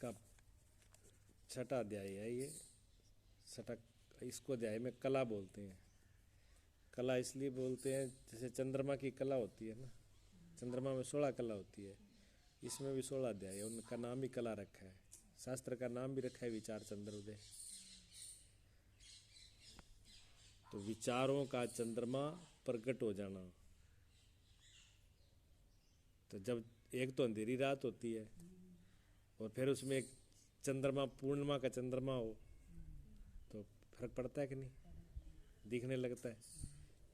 का छठा अध्याय है ये। छठा, इसको अध्याय में कला बोलते हैं। कला इसलिए बोलते हैं जैसे चंद्रमा की कला होती है ना, चंद्रमा में 16 कला होती है, इसमें भी 16 अध्याय है, उनका नाम ही कला रखा है। शास्त्र का नाम भी रखा है विचार चंद्रोदय। तो विचारों का चंद्रमा प्रकट हो जाना। तो जब एक तो अंधेरी रात होती है और फिर उसमें एक चंद्रमा, पूर्णिमा का चंद्रमा हो तो फर्क पड़ता है कि नहीं, दिखने लगता है।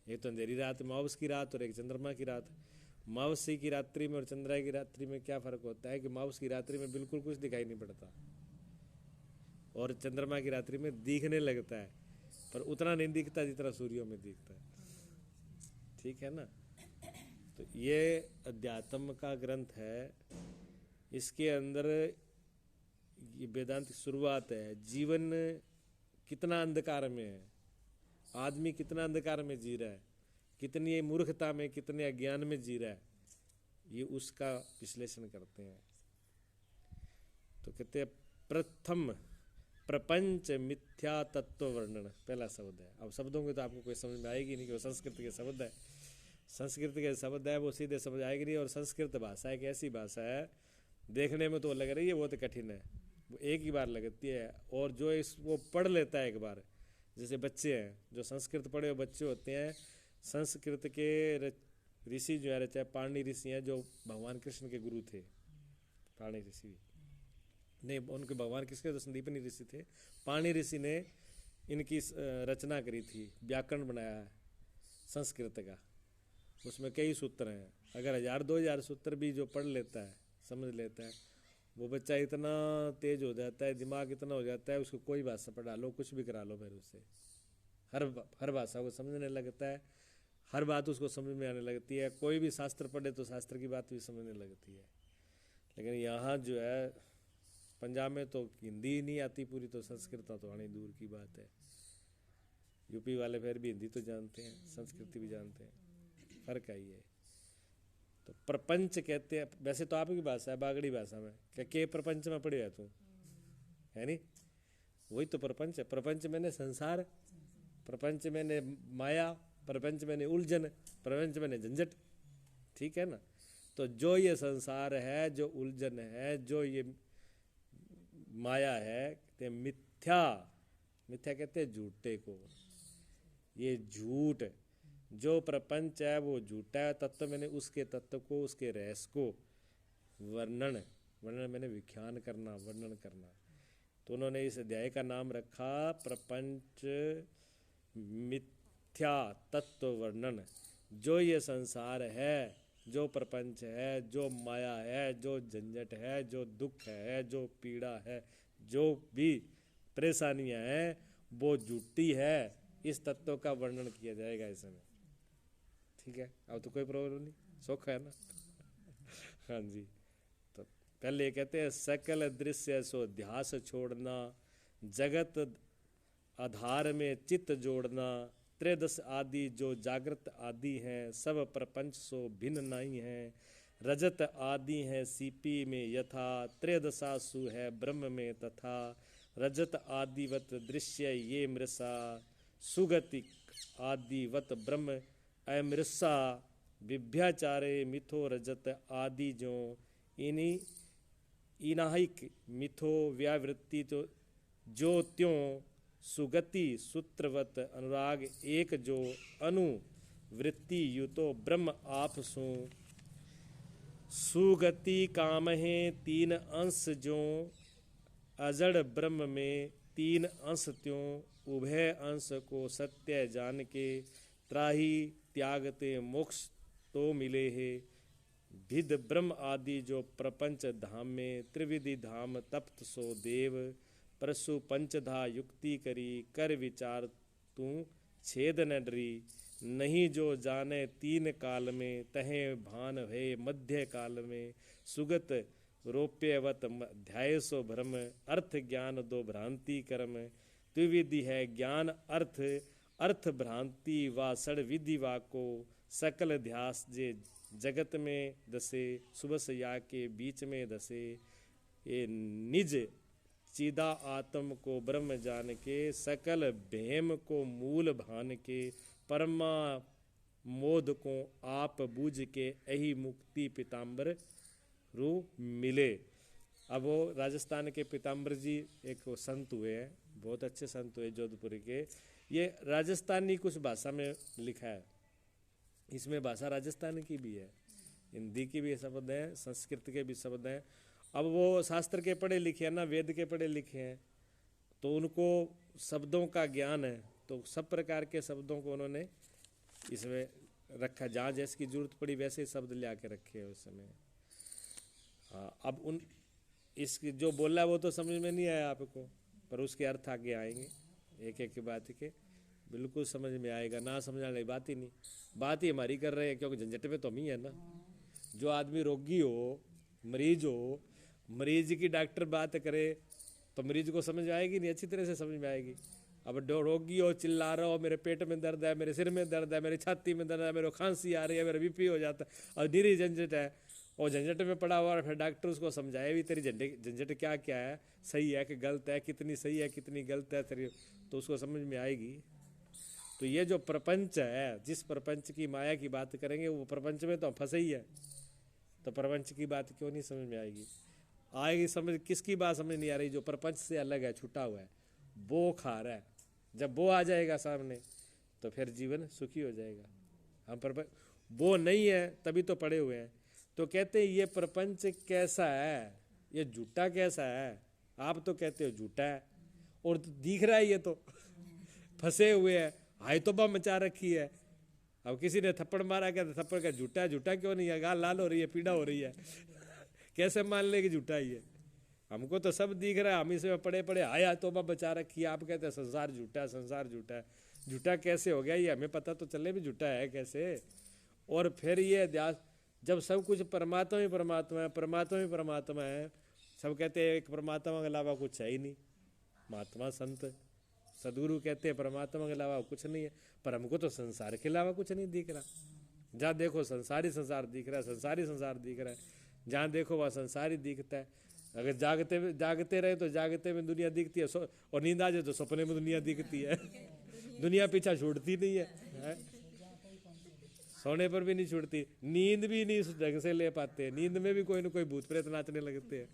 एक तो अंधेरी रात अमावस की रात और एक चंद्रमा की रात। अमावस्या की रात्रि में और चंद्रमा की रात्रि में क्या फर्क होता है कि अमावस की रात्रि में बिल्कुल कुछ दिखाई नहीं पड़ता और चंद्रमा की रात्रि में दिखने लगता है, पर उतना नहीं दिखता जितना सूर्यों में दिखता है। ठीक है ना। तो ये अध्यात्म का ग्रंथ है। इसके अंदर ये वेदांत की शुरुआत है। जीवन कितना अंधकार में है, आदमी कितना अंधकार में जी रहा है, कितनी मूर्खता में, कितने अज्ञान में जी रहा है, ये उसका विश्लेषण करते हैं। तो कहते हैं प्रथम प्रपंच मिथ्या तत्व वर्णन, पहला शब्द है। अब शब्दों की तो आपको कोई समझ में आएगी नहीं कि वो संस्कृत के शब्द है। संस्कृत के शब्द है वो सीधे समझ आएगी नहीं। और संस्कृत भाषा एक ऐसी भाषा है, देखने में तो लग रही है बहुत कठिन है, वो एक ही बार लगती है। और जो वो पढ़ लेता है एक बार, जैसे बच्चे हैं जो संस्कृत पढ़े हुए बच्चे होते हैं, संस्कृत के ऋषि जो है, चाहे पाणि ऋषि हैं जो भगवान कृष्ण के गुरु थे। पाणि ऋषि नहीं, उनके भगवान कृष्ण तो संदीपनी ऋषि थे। पाणि ऋषि ने इनकी रचना करी थी, व्याकरण बनाया है संस्कृत का। उसमें कई सूत्र हैं। अगर 1000-2000 सूत्र भी जो पढ़ लेता है, समझ लेता है, वो बच्चा इतना तेज हो जाता है, दिमाग इतना हो जाता है, उसको कोई भाषा पढ़ा लो, कुछ भी करा लो, फिर उससे हर भाषा को समझने लगता है, हर बात उसको समझ में आने लगती है। कोई भी शास्त्र पढ़े तो शास्त्र की बात भी समझने लगती है। लेकिन यहाँ जो है पंजाब में तो हिंदी ही नहीं आती पूरी, तो संस्कृत तो आनी दूर की बात है। यूपी वाले फिर भी हिंदी तो जानते हैं, संस्कृति भी जानते हैं, फर्क आई है। तो प्रपंच कहते हैं, वैसे तो आपकी भाषा है बागड़ी भाषा में, क्या के प्रपंच में पढ़े है तू, है नहीं? वही तो प्रपंच है। प्रपंच मैंने संसार, प्रपंच मैंने माया, प्रपंच मैंने उलझन, प्रपंच मैंने झंझट। ठीक है ना। तो जो ये संसार है, जो उलझन है, जो ये माया है, कहते हैं मिथ्या। मिथ्या कहते हैं झूठे को। ये झूठ, जो प्रपंच है वो झूठा है। तत्व मैंने उसके तत्व को, उसके रहस्य को वर्णन, वर्णन मैंने व्याख्यान करना, वर्णन करना। तो उन्होंने इस अध्याय का नाम रखा प्रपंच मिथ्या तत्व वर्णन। जो ये संसार है, जो प्रपंच है, जो माया है, जो झंझट है, जो दुख है, जो पीड़ा है, जो भी परेशानियां हैं, वो झूठी है। इस तत्व का वर्णन किया जाएगा इसमें। ठीक है, अब तो कोई प्रॉब्लम नहीं, सुख है ना। हाँ जी। तो पहले कहते हैं सकल दृश्य सो ध्यास छोड़ना, जगत आधार में चित्त जोड़ना, त्रयोदश आदि जो जागृत आदि हैं, सब प्रपंच सो भिन्न नहीं है। रजत आदि हैं सीपी में यथा, त्रयोदशासु है ब्रह्म में तथा। रजत आदिवत दृश्य ये मृषा, सुगतिक आदिवत ब्रह्म अमृषा। विभ्याचारे मिथो रजत आदि जो, इन्हीं इनाहिक मिथो व्यावृत्ति तो जो त्यों। सुगति सूत्रवत अनुराग एक जो, अनुवृत्ति युतो ब्रह्म आप सो। सुगति काम है 3 अंश जो, अजड़ ब्रह्म में 3 अंश त्यों। उभय अंश को सत्य जान के, त्राही त्यागते मोक्ष तो मिले है। भिद ब्रह्म आदि जो प्रपंच धाम में, त्रिविधि धाम तप्त सो देव। परसु पंचधा युक्ति करी, कर विचार तू छेद न डरी। नहीं जो जाने 3 काल में, तहे भान है मध्य काल में। सुगत रोप्यवत ध्याय सो भ्रम, अर्थ ज्ञान 2 भ्रांति कर्म। द्विविधि है ज्ञान अर्थ, अर्थ भ्रांति व षड विधि वा को। सकल ध्यास जे जगत में दसे, सुबह या के बीच में दसे। ये निज चिदा आत्म को ब्रह्म जान के, सकल भेम को मूल भान के, परमा मोद को आप बूझ के, यही मुक्ति पीताम्बर रू मिले। अब वो राजस्थान के पीताम्बर जी एक संत हुए हैं, बहुत अच्छे संत हुए जोधपुर के। ये राजस्थानी कुछ भाषा में लिखा है, इसमें भाषा राजस्थान की भी है, हिंदी की भी शब्द हैं, संस्कृत के भी शब्द हैं। अब वो शास्त्र के पढ़े लिखे हैं ना, वेद के पढ़े लिखे हैं, तो उनको शब्दों का ज्ञान है, तो सब प्रकार के शब्दों को उन्होंने इसमें रखा, जहाँ जैसे की जरूरत पड़ी वैसे शब्द ले आके रखे हैं उस समय। हाँ, अब उन इसकी जो बोला वो तो समझ में नहीं आया आपको, पर उसके अर्थ आगे आएंगे, एक एक की बात के बिल्कुल समझ में आएगा। ना समझने वाली बात ही नहीं, बात ही हमारी कर रहे हैं, क्योंकि झंझट में तो हम ही है ना। जो आदमी रोगी हो, मरीज हो, मरीज की डॉक्टर बात करे तो मरीज को समझ में आएगी नहीं, अच्छी तरह से समझ में आएगी। अब रोगी हो, चिल्ला रहा हो, मेरे पेट में दर्द है, मेरे सिर में दर्द है, मेरी छाती में दर्द है, मेरे खांसी आ रही है, मेरा बीपी हो जाता है, और निरी झंझट है, और झंझट में पड़ा हुआ, फिर डॉक्टर उसको समझाए भी तेरी झंझट क्या क्या है, सही है कि गलत है, कितनी सही है कितनी गलत है तेरी, तो उसको समझ में आएगी। तो ये जो प्रपंच है, जिस प्रपंच की माया की बात करेंगे वो प्रपंच में तो फंसे ही है, तो प्रपंच की बात क्यों नहीं समझ में आएगी? आएगी समझ, किसकी बात समझ नहीं आ रही? जो प्रपंच से अलग है, छुटा हुआ है, वो खा रहा है। जब वो आ जाएगा सामने तो फिर जीवन सुखी हो जाएगा। हम प्रपंच वो नहीं है तभी तो पड़े हुए हैं। तो कहते हैं ये प्रपंच कैसा है, ये झूठा कैसा है? आप तो कहते हो झूठा है, और दिख रहा है ये तो फंसे हुए हैं, हाय तो बम मचा रखी है। अब किसी ने थप्पड़ मारा, कहते थप्पड़ का झूठा है, झूठा क्यों नहीं है, गाल लाल हो रही है, पीड़ा हो रही है कैसे मान ले कि झूठा ही है? हमको तो सब दिख रहा है, हम इसमें पड़े पड़े हाय तो बम बचा रखी है। आप कहते हैं संसार झूठा है, संसार झूठा है। झूठा कैसे हो गया ये हमें पता तो चले भी झूठा है कैसे। और फिर ये ध्यान, जब सब कुछ परमात्मा ही परमात्मा है, परमात्मा ही परमात्मा है, सब कहते हैं एक परमात्मा के अलावा कुछ है ही नहीं। महात्मा संत सदगुरु कहते हैं परमात्मा के अलावा कुछ नहीं है, पर हमको तो संसार के अलावा कुछ नहीं दिख रहा। जहाँ देखो संसारी संसार दिख रहा है, संसारी संसार दिख रहा है, जहाँ देखो वहाँ संसारी दिखता है। अगर जागते रहे तो जागते में दुनिया दिखती है, और नींद आ जाए तो सपने में दुनिया दिखती है दुनिया पीछा छूटती नहीं है, सोने पर भी नहीं छूटती, नींद भी नहीं ढंग से ले पाते, नींद में भी कोई ना कोई भूत प्रेत नाचने लगते हैं,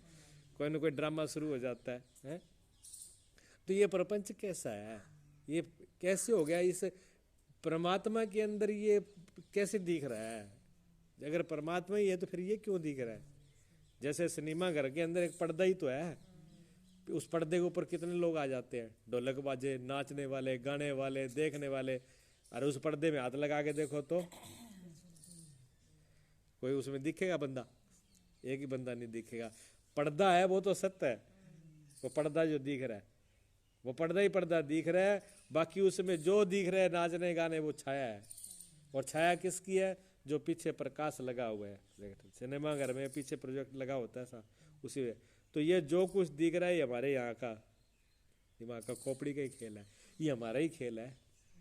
कोई ना कोई ड्रामा शुरू हो जाता है? तो ये प्रपंच कैसा है, ये कैसे हो गया? इस परमात्मा के अंदर ये कैसे दिख रहा है? अगर परमात्मा ही है तो फिर ये क्यों दिख रहा है? जैसे सिनेमा घर के अंदर एक पर्दा ही तो है, उस पर्दे के ऊपर कितने लोग आ जाते हैं, ढोलक बाजे, नाचने वाले, गाने वाले, देखने वाले। अरे उस पर्दे में हाथ लगा के देखो तो कोई उसमें दिखेगा बंदा? एक ही बंदा नहीं दिखेगा। पर्दा है वो तो सत्य है, वो पर्दा जो दिख रहा है वो पर्दा ही पर्दा दिख रहा है, बाकी उसमें जो दिख रहा है नाचने गाने वो छाया है। और छाया किसकी है? जो पीछे प्रकाश लगा हुआ है। सिनेमा घर में पीछे प्रोजेक्ट लगा होता है सा, उसी में। तो ये जो कुछ दिख रहा है ये हमारे यहाँ का दिमाग का खोपड़ी का ही खेल है, ये हमारा ही खेल है,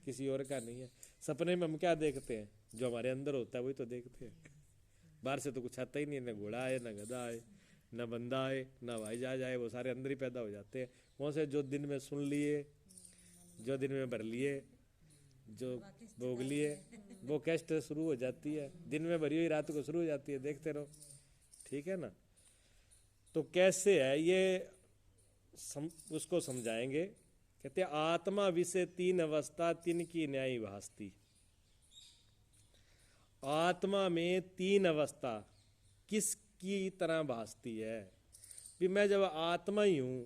किसी और का नहीं है। सपने में हम क्या देखते हैं? जो हमारे अंदर होता है वही तो देखते हैं। बाहर से तो कुछ आता ही नहीं, न घोड़ा आए, न गधा आए, न बंदा आए, न हवाई जहाज आए, वो सारे अंदर ही पैदा हो जाते हैं। वहाँ से जो दिन में सुन लिए, जो दिन में भर लिए, जो भोग लिए, वो कैस्ट शुरू हो जाती है। दिन में भरी हुई रात को शुरू हो जाती है, देखते रहो, ठीक है ना? तो कैसे है ये उसको समझाएंगे। कहते आत्मा विषय तीन अवस्था, तीन की न्याय भासती। आत्मा में तीन अवस्था किसकी तरह भासती है? भी मैं जब आत्मा ही हूं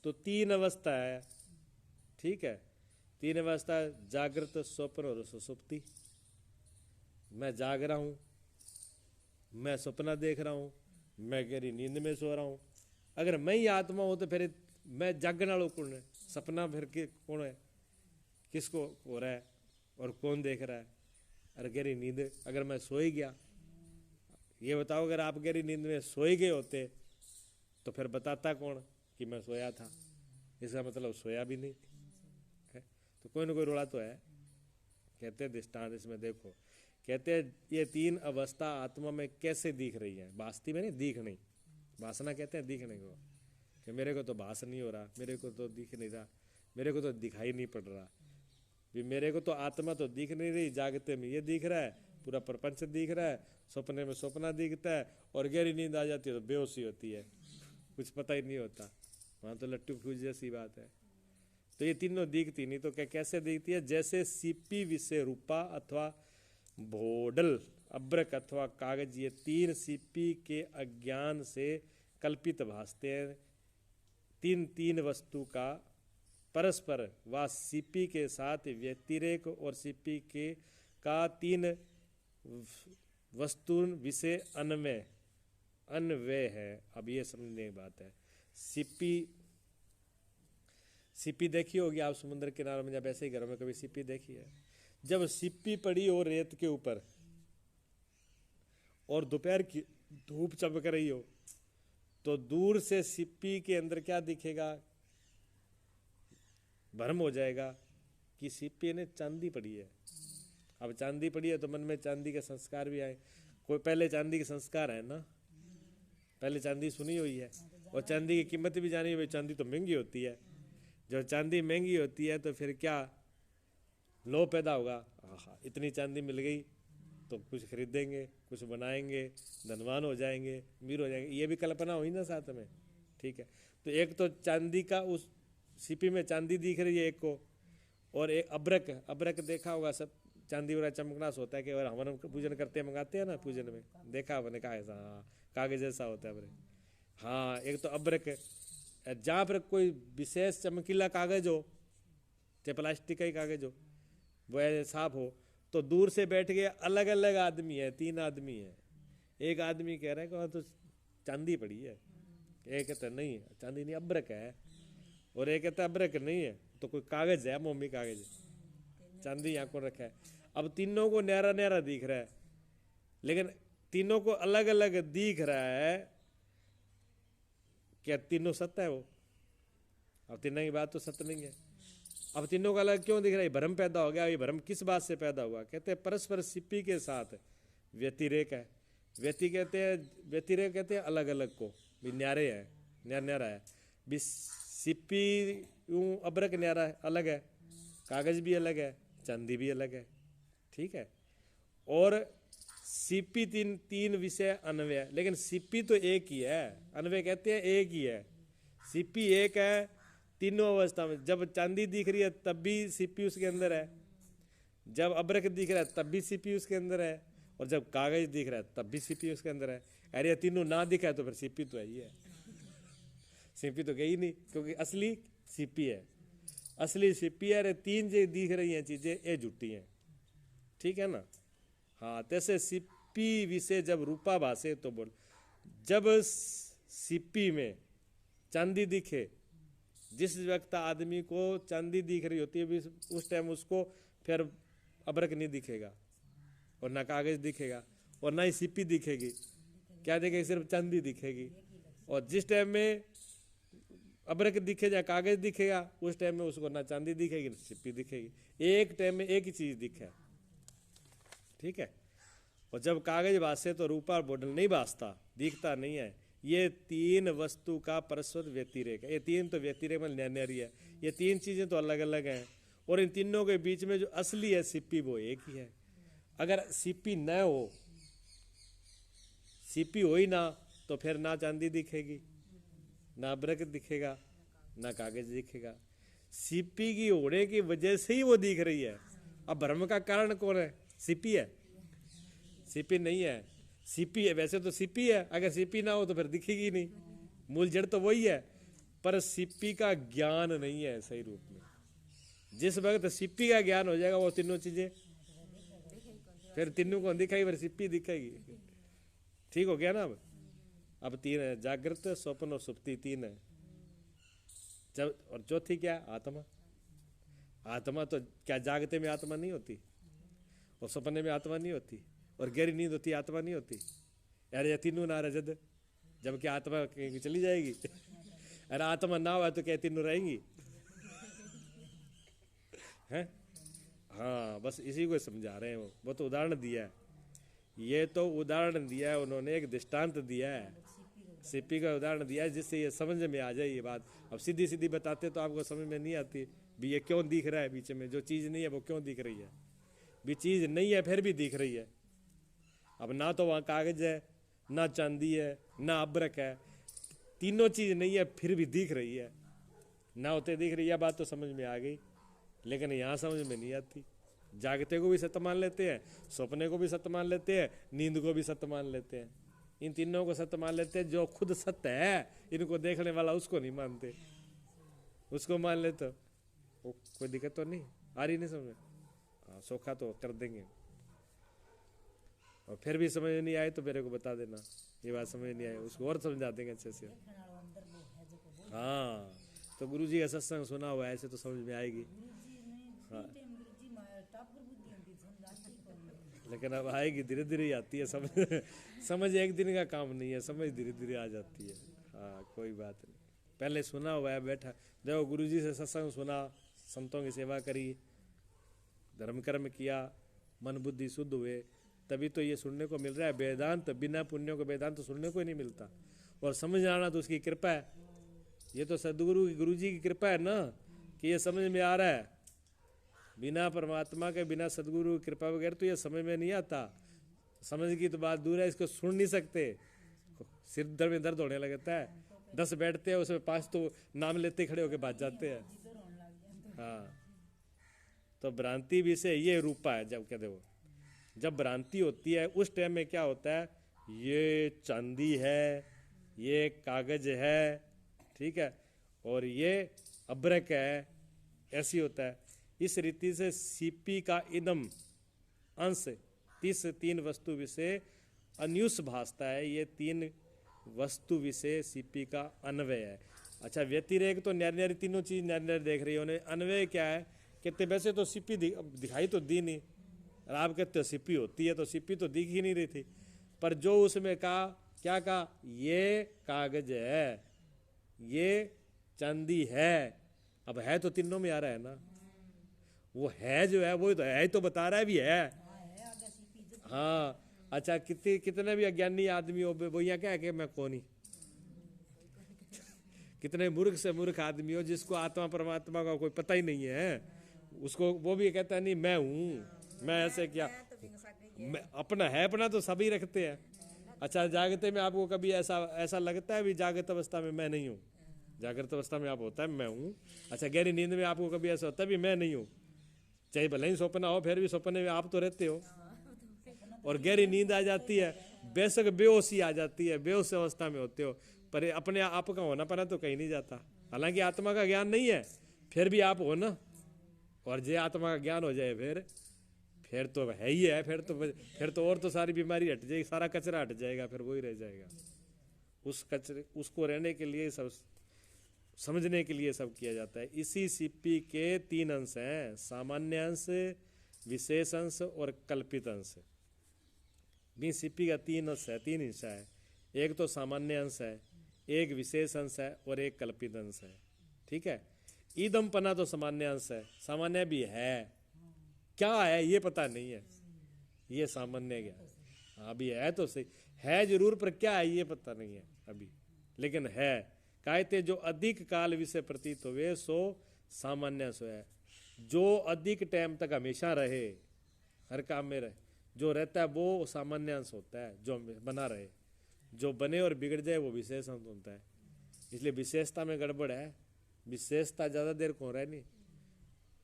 तो तीन अवस्था है, ठीक है? तीन अवस्था, जागृत, स्वप्न और सुषुप्ति। मैं जाग रहा हूं, मैं सपना देख रहा हूं, मैं गहरी नींद में सो रहा हूं। अगर मैं ही आत्मा हूं तो फिर मैं जागने वालों कौन है? सपना फिर कौन है? किसको हो रहा है और कौन देख रहा है? अरे गहरी नींद, अगर मैं सो ही गया, ये बताओ, अगर आप गहरी नींद में सो ही गए होते तो फिर बताता कौन कि मैं सोया था? इसका मतलब सोया भी नहीं है, तो कोई ना कोई रोड़ा तो है। कहते हैं दृष्टांत इसमें देखो, कहते हैं ये तीन अवस्था आत्मा में कैसे दिख रही है? वास्तव में नहीं दिख नहीं, भासना कहते हैं दिखने को, कि मेरे को तो भास नहीं हो रहा, मेरे को तो दिख नहीं रहा, मेरे को तो दिखाई नहीं पड़ रहा। भी मेरे को तो आत्मा तो दिख नहीं रही, जागते में ये दिख रहा है, पूरा प्रपंच दिख रहा है, सपने में सपना दिखता है, और गहरी नींद आ जाती है तो बेहोशी होती है, कुछ पता ही नहीं होता, वहाँ तो लट्टू फ्यूज जैसी बात है। तो ये तीनों दिखती नहीं, तो क्या कैसे दिखती है? जैसे सीपी, विषय रूपा अथवा भोडल, अब्रक अथवा कागज, ये तीन सीपी के अज्ञान से कल्पित भासते हैं। तीन तीन वस्तु का परस्पर व सीपी के साथ व्यतिरेक और सीपी के का तीन वस्तु विषय अन्वय है। अब ये समझने की बात है। सीपी देखी होगी आप समुद्र किनारे में, जब ऐसे ही घरों में कभी सीपी देखी है? जब सीपी पड़ी हो रेत के ऊपर और दोपहर की धूप चमक रही हो, तो दूर से सीपी के अंदर क्या दिखेगा? भ्रम हो जाएगा कि सीपी ने चांदी पड़ी है। अब चांदी पड़ी है तो मन में चांदी के संस्कार भी आए। कोई पहले चांदी के संस्कार है ना, पहले चांदी सुनी हुई है और चांदी की कीमत भी जानी हुई। चांदी तो महंगी होती है, जब चांदी महंगी होती है तो फिर क्या लोभ पैदा होगा, इतनी चांदी मिल गई तो कुछ खरीदेंगे, कुछ बनाएंगे, धनवान हो जाएंगे, अमीर हो जाएंगे, ये भी कल्पना हुई ना साथ में। ठीक है, तो एक तो चांदी का उस सीपी में चांदी दिख रही है एक को, और एक अब्रक देखा होगा, सब चांदी वाला चमकनास होता है कि और हवन पूजन करते हैं, मंगाते हैं ना पूजन में, देखा मैंने कहा ऐसा, हाँ कागज जैसा होता है। हाँ, एक तो अब्रक, जहाँ पर कोई विशेष चमकीला कागज हो, चाहे प्लास्टिक का ही कागज हो, वो ऐसे साफ हो, तो दूर से बैठ के अलग अलग आदमी है, तीन आदमी है। एक आदमी कह रहा है कि वहाँ तो चांदी पड़ी है, एक कहता नहीं है चांदी नहीं अब्रक है, और एक कहता अब्रक नहीं है तो कोई कागज है, मोमी कागज, चांदी यहाँ को रखा है। अब तीनों को न्यारा न्यारा दिख रहा है, लेकिन तीनों को अलग अलग दिख रहा है। क्या तीनों सत्य है वो? अब तीनों की बात तो सत्य नहीं है। अब तीनों का अलग क्यों दिख रहा है? भ्रम पैदा हो गया। ये भ्रम किस बात से पैदा हुआ? कहते हैं परस्पर सीपी के साथ व्यतिरेक है। व्यतिरेक कहते हैं अलग अलग को, भी न्यारे है, न्यारा है। भी सीपी यूं अब्रक न्यारा है, अलग है, कागज भी अलग है, चांदी भी अलग है। ठीक है, और सीपी तीन विषय अन्वय, लेकिन सीपी तो एक ही है, अन्वय कहते हैं एक ही है। सीपी एक है तीनों अवस्था में। जब चांदी दिख रही है तब भी सीपी उसके अंदर है, जब अब्रक दिख रहा है तब भी सीपी उसके अंदर है, और जब कागज दिख रहा है तब भी सीपी उसके अंदर है। अरे तीनों ना दिखा है तो फिर सीपी तो है ही है, सीपी तो गई नहीं, क्योंकि असली सीपी है, असली सीपी है। अरे तीन जो दिख रही हैं चीजें ये झूठी हैं। ठीक है ना? हाँ, तैसे सीपी विषय जब रूपा भाषे तो बोल, जब सीपी में चांदी दिखे, जिस वक्त आदमी को चांदी दिख रही होती है उस टाइम उसको फिर अब्रक नहीं दिखेगा, और ना कागज दिखेगा, और ना ही सीपी दिखेगी। क्या दिखेगी? सिर्फ चांदी दिखेगी। और जिस टाइम में अब्रक दिखेगा, कागज दिखेगा, उस टाइम में उसको ना चांदी दिखेगी ना सीपी दिखेगी। एक टाइम में एक ही चीज दिखे। ठीक है, और जब कागज भासे तो रूपा बोडल नहीं भासता, दिखता नहीं है। ये तीन वस्तु का परस्पर व्यतिरेक है। ये तीन तो व्यतिरेक में न्यारी है, ये तीन चीजें तो अलग अलग हैं, और इन तीनों के बीच में जो असली है सीपी वो एक ही है। अगर सीपी न हो, सीपी हो ही ना, तो फिर ना चांदी दिखेगी, ना अब्रक दिखेगा, ना कागज दिखेगा। सीपी की होने की वजह से ही वो दिख रही है। अब भ्रम का कारण कौन है? सीपी है? सीपी नहीं है, सीपी है। वैसे तो सीपी है, अगर सीपी ना हो तो फिर दिखेगी नहीं, मूल जड़ तो वही है, पर सीपी का ज्ञान नहीं है सही रूप में। जिस वक्त सीपी का ज्ञान हो जाएगा वो तीनों चीजें फिर तीनों को दिखाई, फिर सीपी दिखेगी। ठीक हो गया ना? अब तीन है, जागृत, स्वप्न और सुप्ति, तीन है। जब और चौथी क्या? आत्मा। आत्मा तो क्या जागते में आत्मा नहीं होती, और सपने में आत्मा नहीं होती, और गहरी नींद होती आत्मा नहीं होती? यार ये तीनों ना रजद, जब क्या आत्मा कहीं चली जाएगी? अरे आत्मा ना हुआ तो क्या तीनों रहेंगी? हैं? हाँ, बस इसी को समझा रहे हैं। वो तो उदाहरण दिया है, ये तो उदाहरण दिया है उन्होंने, एक दृष्टांत दिया है। सीपी का उदाहरण दिया है जिससे ये समझ में आ जाए ये बात। अब सीधी सीधी बताते तो आपको समझ में नहीं आती भी ये क्यों दिख रहा है बीच में, जो चीज़ नहीं है वो क्यों दिख रही है, भी चीज़ नहीं है फिर भी दिख रही है। अब ना तो वहाँ कागज है, ना चांदी है, ना अब्रक है, तीनों चीज़ नहीं है फिर भी दिख रही है, ना होते दिख रही है। बात तो समझ में आ गई, लेकिन यहाँ समझ में नहीं आती। जागते को भी सत्य मान लेते हैं, सपने को भी सत्य मान लेते हैं, नींद को भी सत्य मान लेते हैं, इन तीनों को सत्य मान लेते हैं। जो खुद सत्य है इनको देखने वाला उसको नहीं मानते, उसको मान ले तो वो कोई दिक्कत तो नहीं आ रही, नहीं समझ। हाँ सोखा तो कर देंगे, और फिर भी समझ नहीं आए तो मेरे को बता देना, ये बात समझ नहीं आई उसको और समझा देंगे अच्छे से। हाँ तो गुरु जी का सत्संग सुना हुआ है ऐसे तो समझ में आएगी। हाँ लेकिन अब आएगी, धीरे धीरे ही आती है समझ। समझ एक दिन का काम नहीं है, समझ धीरे धीरे आ जाती है। हाँ कोई बात नहीं, पहले सुना हुआ है, बैठा देखो गुरु जी से सत्संग सुना, संतों की सेवा करी, धर्म कर्म किया, मन बुद्धि शुद्ध हुए, तभी तो ये सुनने को मिल रहा है। वेदांत बिना पुण्यों को वेदांत तो सुनने को ही नहीं मिलता, और समझ आना तो उसकी कृपा है। ये तो सदगुरु गुरु जी की कृपा है ना कि ये समझ में आ रहा है। बिना परमात्मा के, बिना सदगुरु की कृपा वगैरह तो ये समझ में नहीं आता। समझ की तो बात दूर है, इसको सुन नहीं सकते, सिर दर्द में दर्द होने लगता है। 10 बैठते हैं उसमें 5 तो नाम लेते खड़े होके भाग जाते हैं। हाँ तो भ्रांति भी से ये रूपा है। जब कहते वो जब भ्रांति होती है उस टाइम में क्या होता है, ये चांदी है, ये कागज है, ठीक है, और ये अब्रक है, ऐसी होता है। इस रीति से सीपी का इदम अंश 3 वस्तु विषय अन्युस भासता है। ये 3 वस्तु विषय सीपी का अन्वय है। अच्छा व्यतिरेक तो न्यारी तीनों चीज न्यारी देख रही है, अन्वय क्या है, कहते वैसे तो सीपी दिखाई तो दी नहीं, और आप कहते हो सीपी होती है, तो सीपी तो दिख ही नहीं रही थी, पर जो उसमें कहा, क्या कहा, ये कागज है, ये चांदी है। अब है तो तीनों में आ रहा है ना, वो है जो है वो तो है, तो बता रहा है भी है। हाँ अच्छा कितने भी अज्ञानी आदमी हो वो यहाँ क्या है कि मैं कौन ही, कितने मूर्ख से मूर्ख आदमी हो जिसको आत्मा परमात्मा का कोई पता ही नहीं है, उसको वो भी कहता है नहीं मैं हूँ, मैं ऐसे क्या, मैं अपना है, अपना तो सभी रखते हैं। अच्छा जागते में आपको कभी ऐसा लगता है भी जागृत अवस्था में मैं नहीं हूँ, जागृत अवस्था में आप होता है मैं हूँ। अच्छा गहरी नींद में आपको कभी ऐसा होता है भी मैं नहीं हूँ, चाहे भले ही सपना हो फिर भी सपने में आप तो रहते हो। और गहरी नींद आ जाती है, बेशक बेहोशी आ जाती है, बेहोश अवस्था में होते हो, पर अपने आप का होना पना तो कहीं नहीं जाता। हालांकि आत्मा का ज्ञान नहीं है फिर भी आप हो ना, और जे आत्मा का ज्ञान हो जाए फिर तो है ही है, फिर तो और तो सारी बीमारी हट जाएगी, सारा कचरा हट जाएगा, फिर वही रह जाएगा। उस कचरे उसको रहने के लिए सब समझने के लिए सब किया जाता है। इसी सीपी के 3 अंश हैं, सामान्य अंश, विशेष अंश और कल्पित अंश। भी सीपी का 3 अंश है, 3 हिस्सा है। एक तो सामान्य अंश है, एक विशेष अंश है और एक कल्पित अंश है, ठीक है। ईदम पना तो सामान्य अंश है, सामान्य भी है, क्या है ये पता नहीं है, ये सामान्य क्या अभी है तो सही है जरूर, पर क्या है ये पता नहीं है अभी, लेकिन है। कहते जो अधिक काल विषय प्रतीत हुए सो सामान्य सो है। जो अधिक टाइम तक हमेशा रहे, हर काम में रहे, जो रहता है वो सामान्य अंश होता है, जो बना रहे। जो बने और बिगड़ जाए वो विशेष अंश होता है। इसलिए विशेषता में गड़बड़ है, विशेषता ज़्यादा देर को रहे नहीं।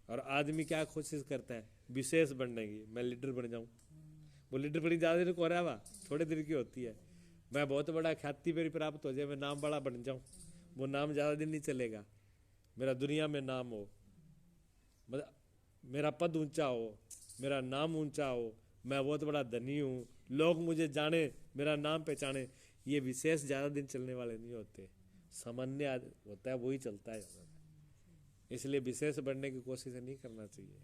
और आदमी क्या कोशिश करता है विशेष बनने की, मैं लीडर बन जाऊं, वो लीडर बड़ी ज़्यादा देर को रहा वा, थोड़े देर की होती है। मैं बहुत बड़ा ख्याति मेरी प्राप्त हो जाए, मैं नाम बड़ा बन जाऊं, वो नाम ज़्यादा दिन नहीं चलेगा। मेरा दुनिया में नाम हो, मतलब मेरा पद ऊंचा हो, मेरा नाम ऊंचा हो, मैं बहुत बड़ा धनी हूँ, लोग मुझे जाने, मेरा नाम पहचाने, ये विशेष ज़्यादा दिन चलने वाले नहीं होते, सामान्य होता है वही चलता है। इसलिए विशेष बनने की कोशिश नहीं करना चाहिए।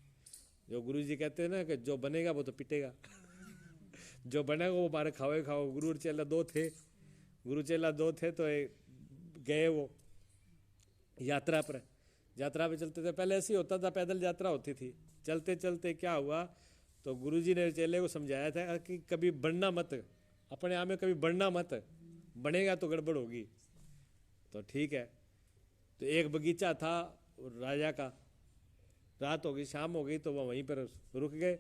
जो गुरु जी कहते हैं ना कि जो बनेगा वो तो पिटेगा जो बनेगा वो मारे खाओ। गुरु चेला 2 थे, गुरु चेला 2 थे तो गए वो यात्रा पर चलते थे। पहले ऐसे ही होता था, पैदल यात्रा होती थी, चलते चलते क्या हुआ तो गुरुजी ने चेले को समझाया था कि कभी बढ़ना मत, अपने आप में कभी बढ़ना मत, बनेगा तो गड़बड़ होगी। तो ठीक है, तो एक बगीचा था राजा का, रात हो गई, शाम हो गई, तो वह वहीं पर रुक गए।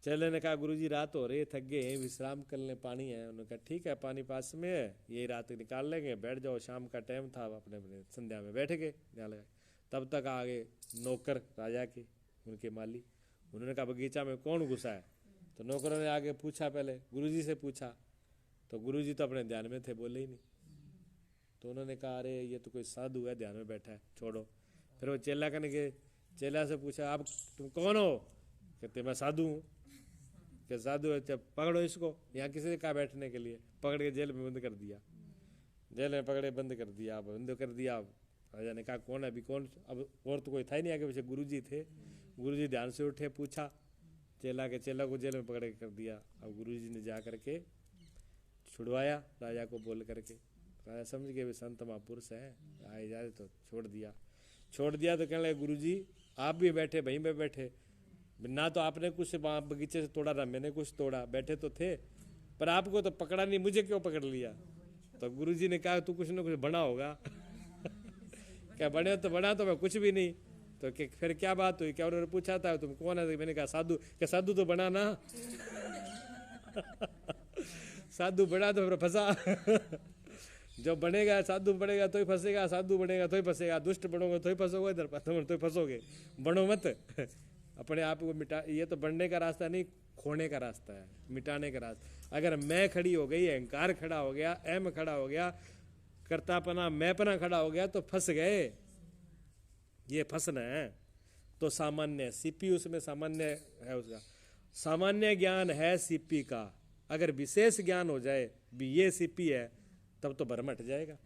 चेले ने कहा गुरुजी रात हो रही है, थक गए हैं, विश्राम कर लें, पानी है। उन्होंने कहा ठीक है, पानी पास में है, यही रात निकाल लेंगे, बैठ जाओ। शाम का टाइम था, अपने अपने संध्या में बैठ गए यहाँ लगा। तब तक आगे नौकर राजा के, उनके माली, उन्होंने कहा बगीचा में कौन घुसा है? तो नौकरों ने आगे पूछा, पहले गुरुजी से पूछा, तो गुरुजी तो अपने ध्यान में थे, बोले ही नहीं। तो उन्होंने कहा अरे ये तो कोई साधु है, ध्यान में बैठा है, छोड़ो। फिर वो चेला करने के, चेला से पूछा आप तुम कौन हो? कहते मैं साधु हूँ। कि साधु है, जब पकड़ो इसको, यहाँ किसी ने कहा बैठने के लिए, पकड़ के जेल में बंद कर दिया। जेल में पकड़े बंद कर दिया, अब बंद कर दिया। अब राजा ने कहा कौन है अभी, कौन? अब और तो कोई था ही नहीं आगे पीछे, गुरुजी थे। गुरुजी ध्यान से उठे, पूछा चेला के, चेला को जेल में पकड़ के कर दिया। अब गुरुजी ने जा करके छुड़वाया राजा को बोल करके। राजा समझ गए वे संत महापुरुष है, आए जाए, तो छोड़ दिया। तो कहने लगे गुरुजी आप भी बैठे, वहीं पे बैठे, ना तो आपने कुछ बगीचे से तोड़ा ना मैंने कुछ तोड़ा, बैठे तो थे, पर आपको तो पकड़ा नहीं, मुझे क्यों पकड़ लिया? तो गुरुजी ने कहा तू कुछ ना कुछ बना होगा। क्या बने? तो बना तो मैं कुछ भी नहीं। तो फिर क्या बात हुई? क्या उन्होंने पूछा था तुम कौन है? मैंने कहा साधु। क्या साधु तो बना ना। साधु बना तो फिर फंसा। जो बनेगा साधु बनेगा तो ही फंसेगा, साधु बनेगा तो ही फंसेगा, दुष्ट बनोगे तो ही फंसोगे, इधर तो ही फंसोगे, बनो मत। अपने आप को मिटा, ये तो बनने का रास्ता नहीं, खोने का रास्ता है, मिटाने का रास्ता। अगर मैं खड़ी हो गई, अहंकार खड़ा हो गया, अहम खड़ा हो गया, कर्तापना मैंपना खड़ा हो गया, तो फंस गए। ये फंसना है। तो सामान्य सीपी उसमें सामान्य है, उसका सामान्य ज्ञान है सीपी का। अगर विशेष ज्ञान हो जाए भी ये सीपी है, तब तो भ्रम हट जाएगा,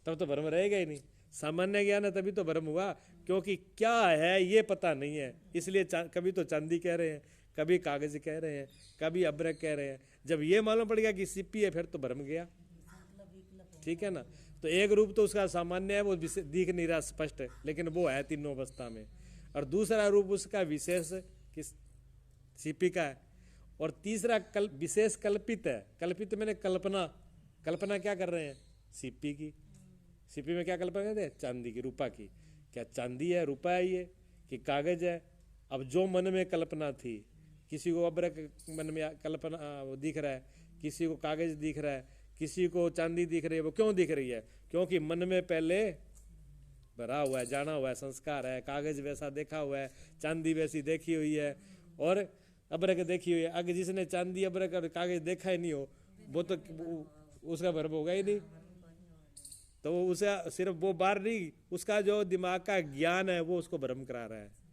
तब तो भ्रम रहेगा ही नहीं। सामान्य ज्ञान है तभी तो भ्रम हुआ, क्योंकि क्या है ये पता नहीं है, इसलिए कभी तो चांदी कह रहे हैं, कभी कागज कह रहे हैं, कभी अब्रक कह रहे हैं। जब ये मालूम पड़ गया कि सीपी है, फिर तो भ्रम गया। ठीक है ना। तो एक रूप तो उसका सामान्य है, वो दिख नहीं रहा स्पष्ट, लेकिन वो है तीनों अवस्था में। और दूसरा रूप उसका विशेष किस सीपी का है, और तीसरा विशेष कल्पित है। कल्पित मैंने कल्पना, कल्पना क्या कर रहे हैं? सीपी की। सीपी में क्या कल्पना करते हैं? चांदी की, रूपा की। क्या चांदी है, रूपा है ये, कि कागज है? अब जो मन में कल्पना थी, किसी को अब्रक मन में कल्पना वो दिख रहा है, किसी को कागज दिख रहा है, किसी को चांदी दिख रही है। वो क्यों दिख रही है? क्योंकि मन में पहले भरा हुआ है, जाना हुआ है, संस्कार है। कागज वैसा देखा हुआ है, चांदी वैसी देखी हुई है, और अब्रक देखी हुई है। अगर जिसने चांदी अब्रक और कागज देखा ही नहीं हो, वो तो उसका भ्रम होगा ही नहीं। तो उसे सिर्फ वो बार नहीं, उसका जो दिमाग का ज्ञान है वो उसको भ्रम करा रहा है।